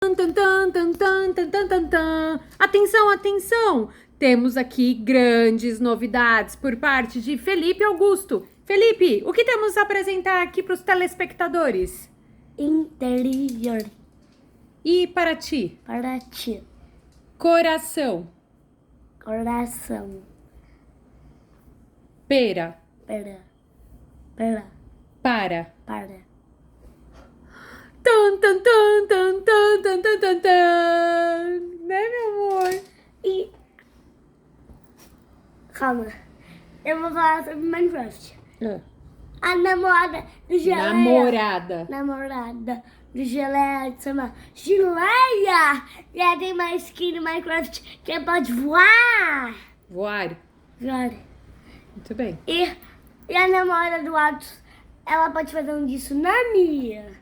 Tan, tan, tan, tan, tan, tan, tan, tan. Atenção, atenção! Temos aqui grandes novidades por parte de Felipe Augusto. Felipe, o que temos a apresentar aqui para os telespectadores? Interior. E para ti? Para ti. Coração. Coração. Pera. Para. Para. Tan, tan, tan, tan, tan, tan, tan, tan, tan. Né, meu amor? E... Calma. Eu vou falar sobre Minecraft. A namorada do Geleia. Namorada do Geleia se chama Geleia. E ela tem uma skin no Minecraft que pode voar. Voar. Voar. Muito bem. E a namorada do Atos, ela pode fazer um de tsunami.